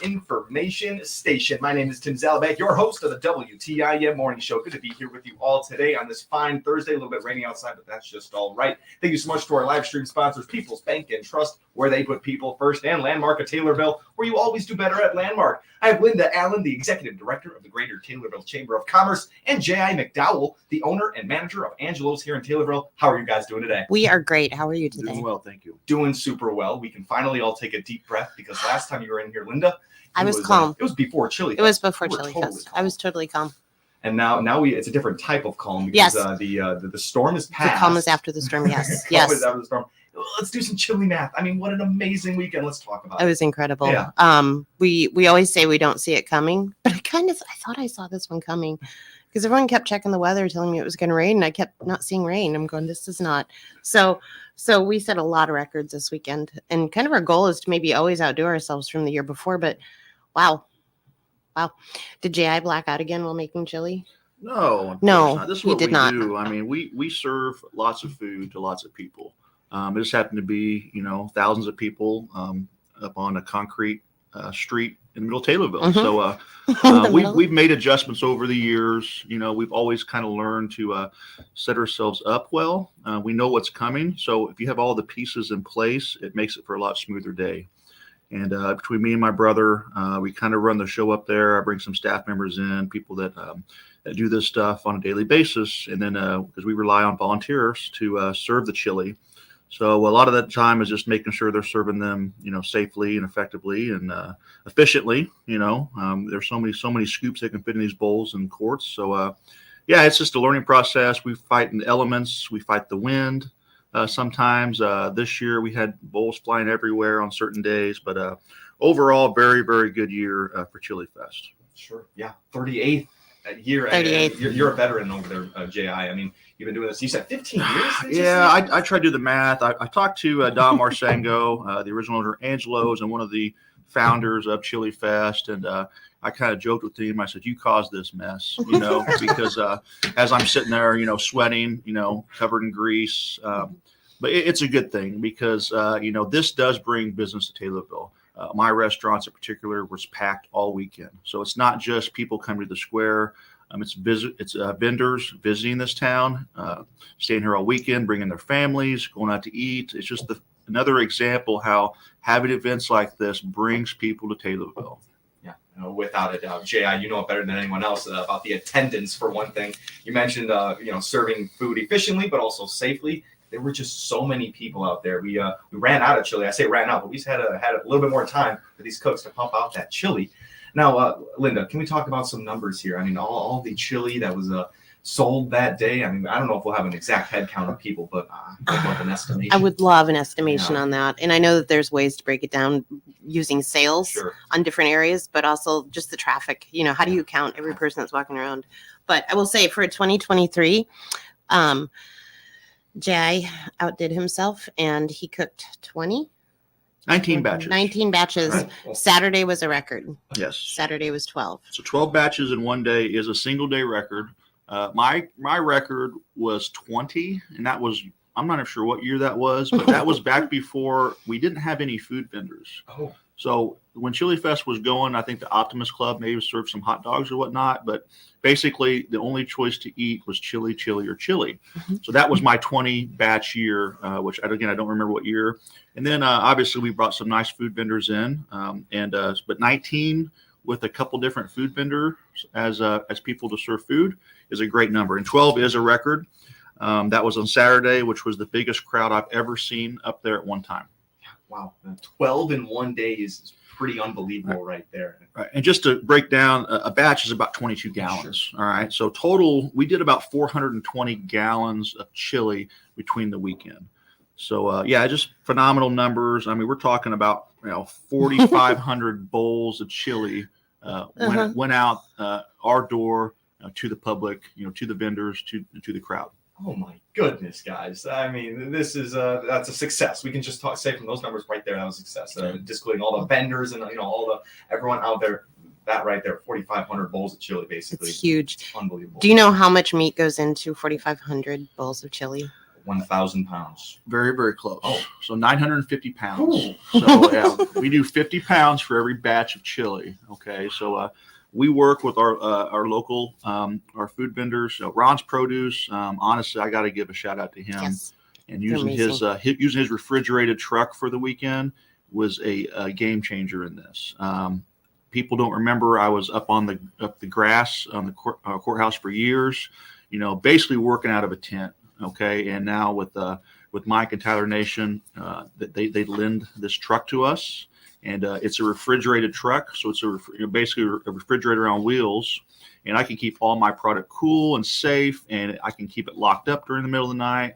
information station. My name is Tim Zalabek, your host of the WTIM Morning Show. Good to be here with you all today on this fine Thursday. A little bit rainy outside, but that's just all right. Thank you so much to our live stream sponsors, People's Bank and Trust, where they put people first, and Landmark of Taylorville, where you always do better at Landmark. I have Linda Allen, the Executive Director of the Greater Taylorville Chamber of Commerce, and J.I. McDowell, the owner and manager of Angelo's here in Taylorville. How are you guys doing today? We are great. How are you today? Doing well, thank you. Doing super well. We can finally all take a deep breath because last time you were in here, Linda, I was calm. It was before Chili Fest. It was before Chili Fest. I was totally calm. And now it's a different type of calm because the storm is past. The calm is after the storm. Yes, yes. Calm is after the storm. Let's do some chili math. I mean, what an amazing weekend. Let's talk about it. It was incredible. Yeah. We always say we don't see it coming, but I thought I saw this one coming because everyone kept checking the weather, telling me it was going to rain, and I kept not seeing rain. I'm going, this is not. So we set a lot of records this weekend, and kind of our goal is to maybe always outdo ourselves from the year before, but wow. Did J.I. black out again while making chili? No, this is what we do. I mean, we serve lots of food to lots of people. It just happened to be, thousands of people up on a concrete street in the middle of Taylorville. Mm-hmm. So we've made adjustments over the years. We've always kind of learned to set ourselves up well. We know what's coming. So if you have all the pieces in place, it makes it for a lot smoother day. And between me and my brother, we kind of run the show up there. I bring some staff members in, people that do this stuff on a daily basis. And then because we rely on volunteers to serve the chili. So a lot of that time is just making sure they're serving them, safely and effectively and efficiently. There's so many scoops that can fit in these bowls and quarts. So, it's just a learning process. We fight in the elements. We fight the wind. Sometimes this year we had bowls flying everywhere on certain days, but overall, very, very good year for Chili Fest. Sure. Yeah. 38th year. 38th. You're a veteran over there, J.I. I mean, you've been doing this. You said 15 years? Yeah, I tried to do the math. I talked to Don Marsango, the original owner of Angelo's and one of the founders of Chili Fest. And I kind of joked with him. I said, you caused this mess, because as I'm sitting there, sweating, covered in grease. But it's a good thing because, this does bring business to Taylorville. My restaurants in particular was packed all weekend. So it's not just people coming to the square. It's vendors visiting this town, staying here all weekend, bringing their families, going out to eat. It's just another example how having events like this brings people to Taylorville. Yeah, without a doubt. J.I., you know it better than anyone else about the attendance, for one thing. You mentioned, serving food efficiently, but also safely. There were just so many people out there. We ran out of chili. I say ran out, but we just had a little bit more time for these cooks to pump out that chili. Now, Linda, can we talk about some numbers here? I mean, all the chili that was sold that day. I mean, I don't know if we'll have an exact head count of people, but I'd love an estimation. I would love an estimation on that. And I know that there's ways to break it down using sales on different areas, but also just the traffic. How do you count every person that's walking around? But I will say for 2023, Jay outdid himself and he cooked 19 batches. 19 batches. Right. Saturday was a record. Yes. Saturday was 12. So 12 batches in one day is a single day record. My record was 20, and that was, I'm not sure what year that was, but that was back before we didn't have any food vendors. Oh. So when Chili Fest was going, I think the Optimist Club maybe served some hot dogs or whatnot, but basically the only choice to eat was chili, or chili. Mm-hmm. So that was my 20 batch year, which again, I don't remember what year. And then obviously we brought some nice food vendors in, but 19 with a couple different food vendors as people to serve food is a great number. And 12 is a record. That was on Saturday, which was the biggest crowd I've ever seen up there at one time. Wow, 12 in one day is pretty unbelievable right there. Right. And just to break down, a batch is about 22 gallons. Sure. All right. So total, we did about 420 gallons of chili between the weekend. So, just phenomenal numbers. I mean, we're talking about 4,500 bowls of chili went out our door to the public, to the vendors, to the crowd. Oh my goodness, guys! I mean, this is that's a success. We can just say from those numbers right there, that was a success. Just including all the vendors and everyone out there. That right there, 4,500 bowls of chili, basically. It's huge. It's unbelievable. Do you know how much meat goes into 4,500 bowls of chili? 1,000 pounds. Very, very close. Oh. So 950 pounds. Ooh. So yeah, we do 50 pounds for every batch of chili. Okay. So we work with our local, our food vendors. Ron's Produce. Honestly, I got to give a shout out to him. Yes. And using his refrigerated truck for the weekend was a game changer in this. People don't remember I was up the grass on the courthouse for years, basically working out of a tent. Okay, and now with Mike and Tyler Nation, they lend this truck to us, and it's a refrigerated truck, so it's basically a refrigerator on wheels, and I can keep all my product cool and safe, and I can keep it locked up during the middle of the night.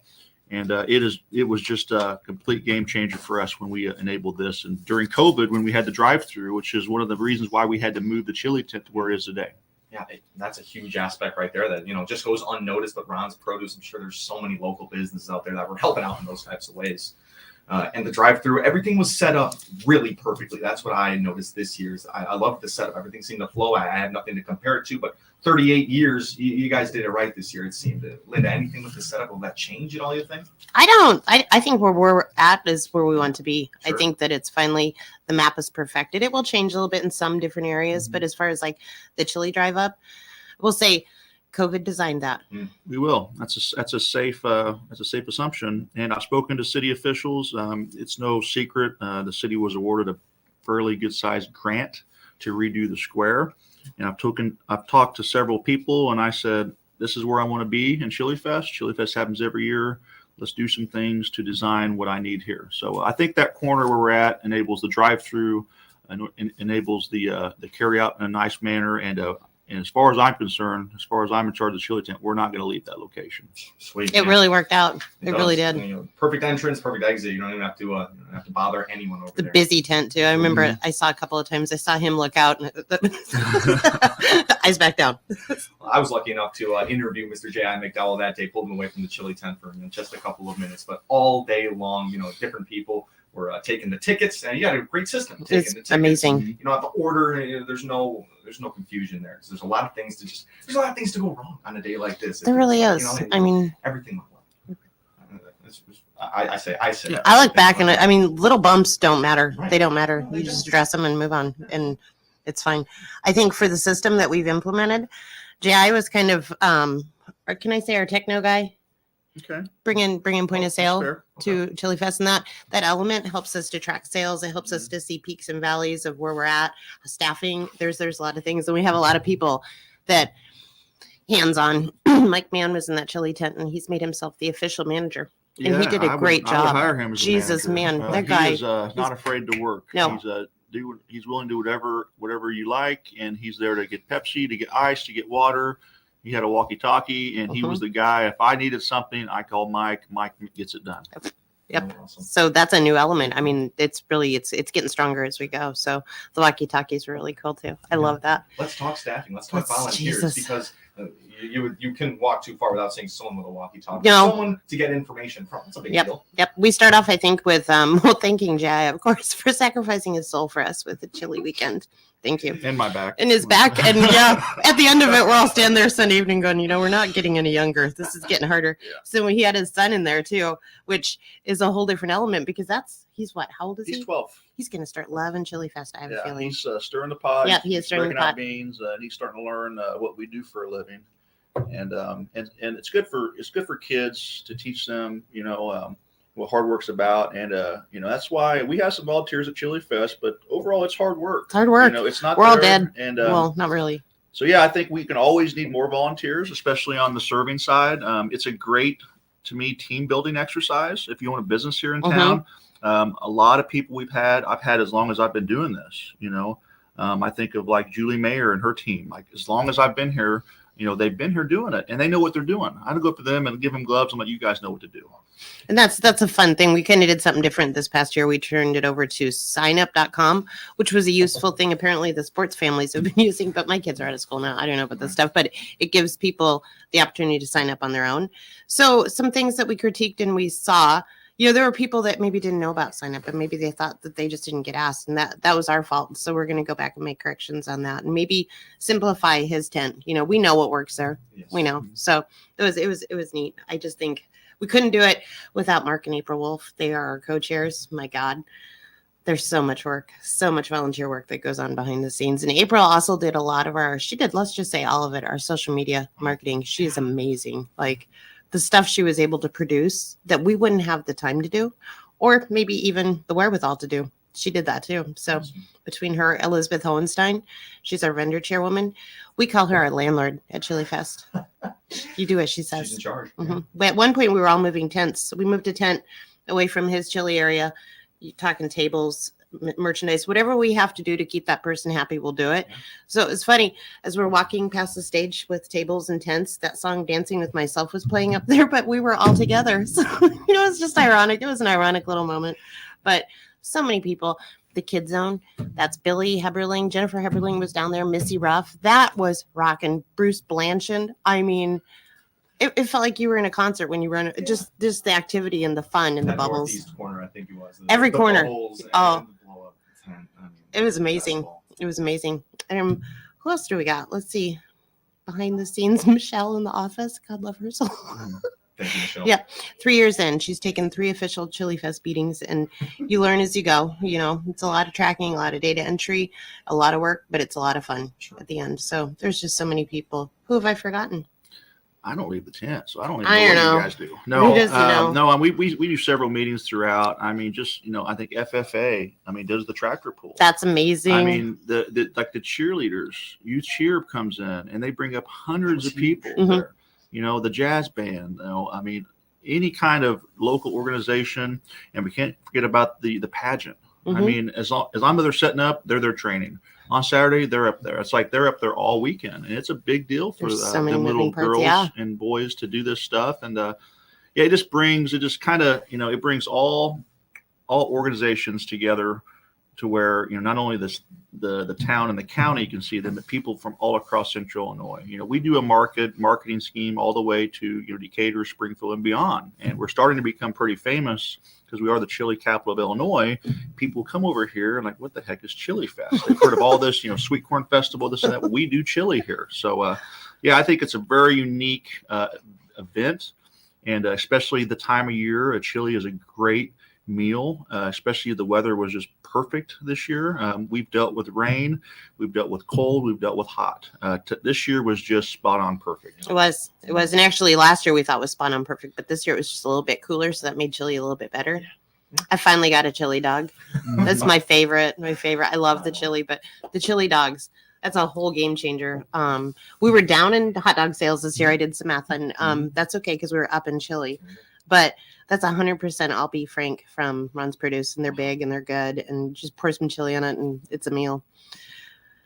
And it was just a complete game changer for us when we enabled this. And during COVID, when we had the drive-through, which is one of the reasons why we had to move the chili tent to where it is today. Yeah, that's a huge aspect right there that, just goes unnoticed. But Ron's Produce, I'm sure there's so many local businesses out there that were helping out in those types of ways. And the drive-through, everything was set up really perfectly. That's what I noticed this year. I love the setup. Everything seemed to flow. I had nothing to compare it to, but 38 years, you guys did it right this year. It seemed to. Linda, anything with the setup, will that change at all, you think? I don't. I think where we're at is where we want to be. Sure. I think that it's finally, the map is perfected. It will change a little bit in some different areas, Mm-hmm. but as far as like the chili drive up, we'll say COVID designed that. We will. That's a safe assumption. And I've spoken to city officials. It's no secret. The city was awarded a fairly good sized grant to redo the square. And I've talked to several people, and I said, this is where I want to be in Chili Fest. Chili Fest happens every year. Let's do some things to design what I need here. So I think that corner where we're at enables the drive-through, and enables the carry out in a nice manner. And as far as I'm concerned, as far as I'm in charge of the chili tent, we're not going to leave that location. Sweet. It really worked out. It does. really did. Perfect entrance, perfect exit. You don't even have to bother anyone over The there. busy tent too. I remember I saw a couple of times. I saw him look out and eyes back down. I was lucky enough to interview Mr. J.I. McDowell that day, pulled him away from the chili tent for just a couple of minutes, but all day long, different people were taking the tickets, and you had a great system. It's amazing. You don't have to order. There's no confusion there. There's a lot of things to go wrong on a day like this. There really is. I mean, everything went well. I say. I look back and little bumps don't matter. Right. They don't matter. They You don't. just address them and move on, and it's fine. I think for the system that we've implemented, JI was kind of, or can I say our techno guy? Okay. Bring in point of sale Fair. to Chili Fest, and that element helps us to track sales. It helps us to see peaks and valleys of where we're at. Staffing, there's a lot of things, and we have a lot of people that hands-on. Mike Mann was in that chili tent, and he's made himself the official manager. And he did a great I job. would hire him as a Jesus, manager. man, that guy. He is not afraid to work. No. He's willing to do whatever you like, and he's there to get Pepsi, to get ice, to get water. He had a walkie-talkie, and he was the guy. If I needed something, I called Mike. Mike gets it done. Yep. Awesome. So that's a new element. I mean, it's getting stronger as we go. So the walkie-talkies are really cool too. I love that. Let's talk staffing. Let's talk volunteers, Jesus. because you couldn't walk too far without seeing someone with a walkie-talkie. No. Someone to get information from. It's a big deal. Yep. We start off, I think, with thanking Jai, of course, for sacrificing his soul for us with the chili weekend. Thank you. In my back. In his back. And at the end of it, we're all standing there Sunday evening going, we're not getting any younger. This is getting harder. Yeah. So he had his son in there too, which is a whole different element, because he's what? How old is He's he? 12. He's going to start loving Chili Fest, I have a feeling. He's stirring the pot. Yeah, he is stirring the breaking out pot. beans, and he's starting to learn what we do for a living. And it's good for kids to teach them, what hard work's about. And that's why we have some volunteers at Chili Fest, but overall it's hard work. It's hard work. It's not We're all there. dead. And Well, not really. so yeah, I think we can always need more volunteers, especially on the serving side. It's a great, to me, team building exercise. If you own a business here in town, a lot of people I've had as long as I've been doing this. I think of like Julie Mayer and her team. Like, as long as I've been here, they've been here doing it, and they know what they're doing. I don't go up to them and give them gloves and let you guys know what to do. And that's a fun thing. We kind of did something different this past year. We turned it over to signup.com, which was a useful thing. Apparently the sports families have been using, but my kids are out of school now. I don't know about this stuff, but it gives people the opportunity to sign up on their own. So some things that we critiqued and we saw, there were people that maybe didn't know about sign up, and maybe they thought that they just didn't get asked, and that was our fault. So we're going to go back and make corrections on that, and maybe simplify his tent. We know what works there. Yes. We know. So it was neat. I just think we couldn't do it without Mark and April Wolf. They are our co-chairs. My God, there's so much work, so much volunteer work that goes on behind the scenes. And April also did a lot of let's just say all of it, our social media marketing. She is amazing. Like the stuff she was able to produce that we wouldn't have the time to do, or maybe even the wherewithal to do. She did that too. So between her, Elizabeth Hohenstein, she's our vendor chairwoman. We call her our landlord at Chili Fest. You do as she says. She's in charge. Mm-hmm. At one point, we were all moving tents. So we moved a tent away from his chili area. You talking tables, merchandise, whatever we have to do to keep that person happy, we'll do it. Yeah. So it's funny as we're walking past the stage with tables and tents, that song "Dancing with Myself" was playing up there, but we were all together. So it's just ironic. It was an ironic little moment, but so many people. The Kid Zone, that's Billy Heberling. Jennifer Heberling was down there. Missy Ruff, that was rocking. Bruce Blanchard. I mean, it felt like you were in a concert when you were in just the activity and the fun and That the bubbles. northeast corner, I think it was. Every corner. Bubbles and Oh. the blow-up tent. I mean, It was amazing. festival. It was amazing. Who else do we got? Let's see. Behind the scenes, Michelle in the office. God love her soul. Thank you, Michelle. Yeah. 3 years in, she's taken 3 official Chili Fest beatings, and you learn as you go. It's a lot of tracking, a lot of data entry, a lot of work, but it's a lot of fun Sure. at the end. So there's just so many people. Who have I forgotten? I don't leave the tent, so I don't even I know what don't know. you guys do. No, Who does know? no, and we do several meetings throughout. I mean, just I think FFA. I mean, does the tractor pull? That's amazing. I mean, the cheerleaders, youth cheer comes in, and they bring up hundreds of people Mhm. there. The jazz band. I mean, any kind of local organization, and we can't forget about the pageant. I Mhm. mean, as long as they're setting up, they're there training. On Saturday, they're up there. It's like they're up there all weekend, and it's a big deal for There's so many them little moving parts, girls yeah. and boys to do this stuff. And it just brings it brings all organizations together to where not only the town and the county can see them, but people from all across Central Illinois. We do a marketing scheme all the way to Decatur, Springfield, and beyond, and we're starting to become pretty famous because we are the chili capital of Illinois. People come over here and like, what the heck is Chili Fest? They've heard of all this, Sweet Corn Festival, this and that. We do chili here, so I think it's a very unique event, and especially the time of year. A chili is a great meal, especially the weather was just perfect this year. We've dealt with rain, we've dealt with cold, we've dealt with hot. This year was just spot on perfect. It was. And actually last year we thought was spot on perfect, but this year it was just a little bit cooler. So that made chili a little bit better. Yeah. I finally got a chili dog. That's my favorite. I love the chili, but the chili dogs, that's a whole game changer. We were down in hot dog sales this year. I did some math, and that's okay because we were up in chili. But that's 100% all beef frank from Ron's Produce, and they're big and they're good, and just pour some chili on it, and it's a meal.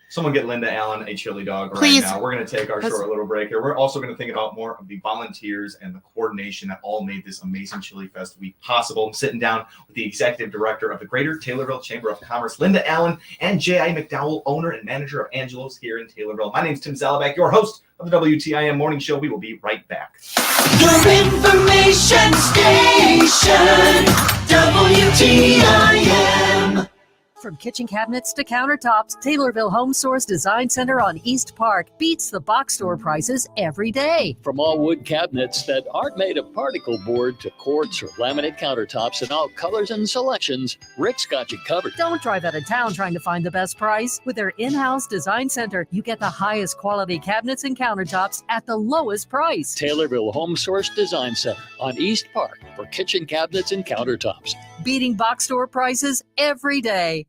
Someone get Linda Allen a chili dog Please. right now. We're going to take our short little break here. We're also going to think about more of the volunteers and the coordination that all made this amazing Chili Fest week possible. I'm sitting down with the executive director of the Greater Taylorville Chamber of Commerce, Linda Allen, and J.I. McDowell, owner and manager of Angelo's here in Taylorville. My name's Tim Zalabak, your host of the WTIM Morning Show. We will be right back. Your information station, WTIM. From kitchen cabinets to countertops, Taylorville Home Source Design Center on East Park beats the box store prices every day. From all wood cabinets that aren't made of particle board to quartz or laminate countertops in all colors and selections, Rick's got you covered. Don't drive out of town trying to find the best price. With their in-house design center, you get the highest quality cabinets and countertops at the lowest price. Taylorville Home Source Design Center on East Park for kitchen cabinets and countertops. Beating box store prices every day.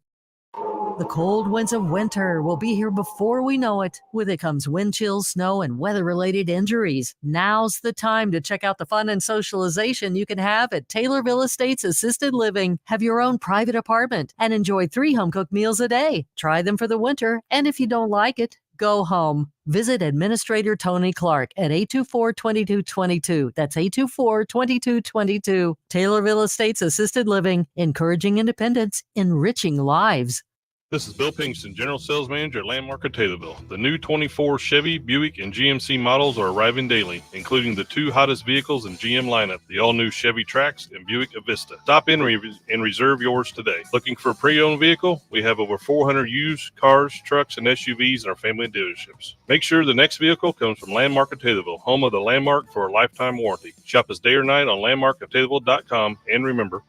The cold winds of winter will be here before we know it. With it comes wind chills, snow, and weather-related injuries. Now's the time to check out the fun and socialization you can have at Taylorville Estates Assisted Living. Have your own private apartment and enjoy 3 home-cooked meals a day. Try them for the winter, and if you don't like it, go home. Visit Administrator Tony Clark at 824-2222. That's 824-2222. Taylorville Estates Assisted Living, encouraging independence, enriching lives. This is Bill Pinkston, General Sales Manager at Landmark of Taylorville. The new 24 Chevy, Buick, and GMC models are arriving daily, including the 2 hottest vehicles in GM lineup, the all-new Chevy Trax and Buick Avista. Stop in and reserve yours today. Looking for a pre-owned vehicle? We have over 400 used cars, trucks, and SUVs in our family dealerships. Make sure the next vehicle comes from Landmark of Taylorville, home of the Landmark for a lifetime warranty. Shop us day or night on landmarkoftaylorville.com, and remember,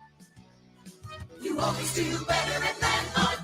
You always do better at Landmark.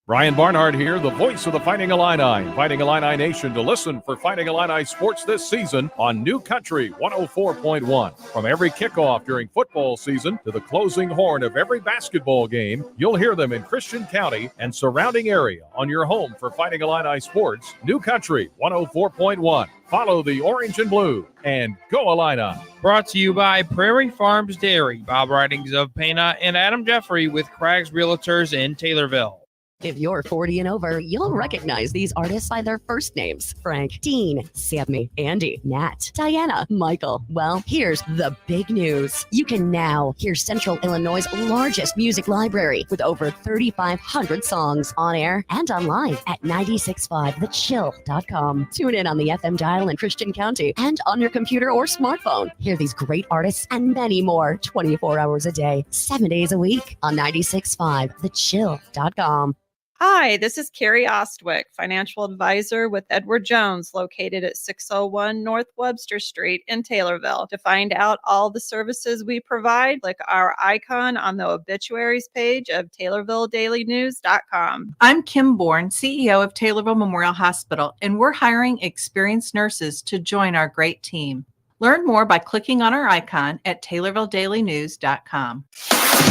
Brian Barnhart here, the voice of the Fighting Illini, inviting Illini Nation to listen for Fighting Illini sports this season on New Country 104.1. From every kickoff during football season to the closing horn of every basketball game, you'll hear them in Christian County and surrounding area on your home for Fighting Illini sports, New Country 104.1. Follow the orange and blue and go Illini. Brought to you by Prairie Farms Dairy, Bob Ridings of Pana, and Adam Jeffrey with Craig's Realtors in Taylorville. If you're 40 and over, you'll recognize these artists by their first names. Frank, Dean, Sammy, Andy, Nat, Diana, Michael. Well, here's the big news. You can now hear Central Illinois' largest music library with over 3,500 songs on air and online at 965thechill.com. Tune in on the FM dial in Christian County and on your computer or smartphone. Hear these great artists and many more 24 hours a day, 7 days a week on 965thechill.com. Hi, this is Carrie Ostwick, financial advisor with Edward Jones, located at 601 North Webster Street in Taylorville. To find out all the services we provide, click our icon on the obituaries page of TaylorvilleDailyNews.com. I'm Kim Bourne, CEO of Taylorville Memorial Hospital, and we're hiring experienced nurses to join our great team. Learn more by clicking on our icon at TaylorvilleDailyNews.com.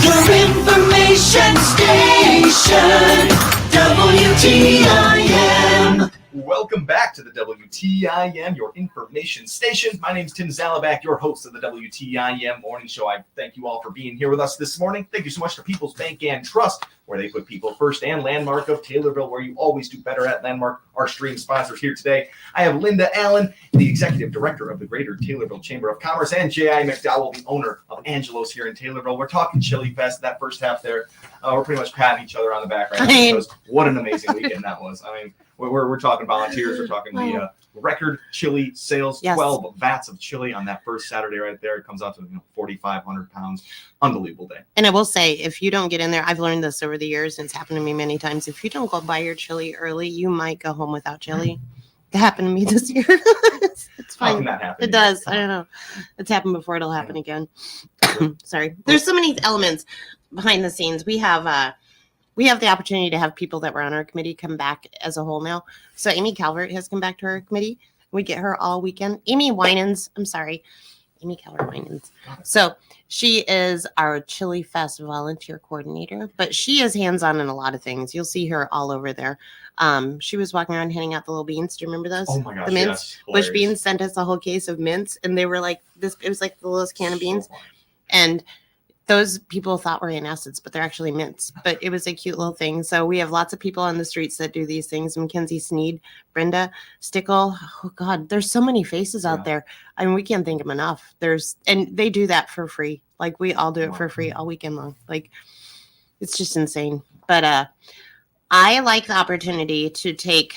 Your information station, WTIM. Welcome back to the WTIM, your information station. My name is Tim Zalabak, your host of the WTIM Morning Show. I thank you all for being here with us this morning. Thank you so much to People's Bank and Trust, where they put people first, and Landmark of Taylorville, where you always do better at Landmark, our stream sponsors here today. I have Linda Allen, the Executive Director of the Greater Taylorville Chamber of Commerce, and J.I. McDowell, the owner of Angelo's here in Taylorville. We're talking Chili Fest, that first half there. We're pretty much patting each other on the back right now because what an amazing weekend that was. I mean, we're talking volunteers. We're talking the record chili sales, Yes. 12 vats of chili on that first Saturday right there. It comes out to 4,500 pounds. Unbelievable day. And I will say, if you don't get in there, I've learned this over the years, and it's happened to me many times. If you don't go buy your chili early, you might go home without chili. It happened to me this year. It's How fine. can that happen? It does. I don't know. It's happened before. It'll happen again. Sorry. There's so many elements behind the scenes. We have the opportunity to have people that were on our committee come back as a whole now. So Amy Calvert has come back to our committee. We get her all weekend. Amy Calvert Winans. So she is our Chili Fest volunteer coordinator, but she is hands-on in a lot of things. You'll see her all over there. She was walking around handing out the little beans. Do you remember those? Oh my gosh, the mints. yes, Bush hilarious. Beans sent us a whole case of mints, and they were like this. It was like the littlest can of beans. So fun. And those people thought were antacids, but they're actually mints. But it was a cute little thing. So we have lots of people on the streets that do these things. Mackenzie Sneed, Brenda Stickle. Oh God, there's so many faces out there. I mean, we can't thank them enough. And they do that for free. Like we all do it for free all weekend long. Like it's just insane. But I like the opportunity to take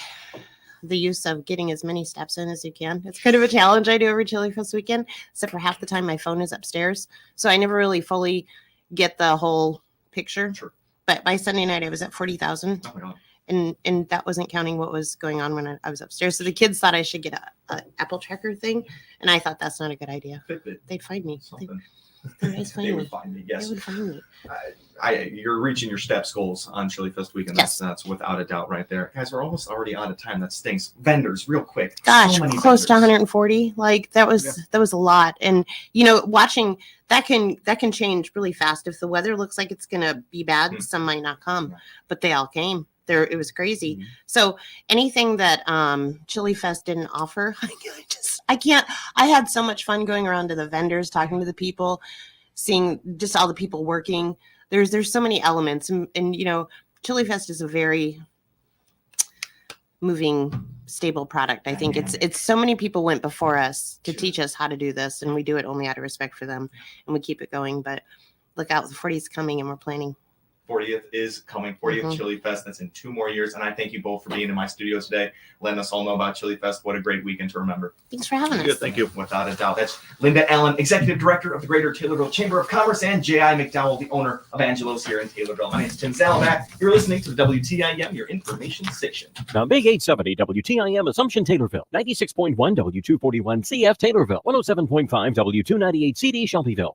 the use of getting as many steps in as you can. It's kind of a challenge I do every Chili Fest weekend, except for half the time my phone is upstairs. So I never really fully get the whole picture. Sure. But by Sunday night, I was at 40,000. Oh my God. And that wasn't counting what was going on when I was upstairs. So the kids thought I should get a Apple tracker thing. And I thought that's not a good idea. Fitbit. They'd find me. Something. They'd always find They me. would find me, yes. They would find me. You're reaching your steps goals on Chili Fest weekend. Yes. That's without a doubt right there. Guys, we're almost already out of time. That stinks. Vendors, real quick. Gosh, So many close to vendors. 140. Like that was a lot. And watching that can change really fast. If the weather looks like it's gonna be bad, some might not come, but they all came. It was crazy. So anything that Chili Fest didn't offer, I had so much fun going around to the vendors, talking to the people, seeing just all the people working. There's so many elements, and Chili Fest is a very moving, stable product. I think it's so many people went before us to teach us how to do this, and we do it only out of respect for them, and we keep it going. But look out, the 40's coming, and we're planning. 40th is coming. 40th Mhm. Chili Fest. That's in 2 more years. And I thank you both for being in my studio today, letting us all know about Chili Fest. What a great weekend to remember. Thanks for having us. Good, thank you. Without a doubt. That's Linda Allen, Executive Director of the Greater Taylorville Chamber of Commerce, and J.I. McDowell, the owner of Angelo's here in Taylorville. My name is Tim Salamat. You're listening to the WTIM, your information station. The Big 870 WTIM Assumption Taylorville, 96.1 W241 CF Taylorville, 107.5 W298 CD Shelbyville.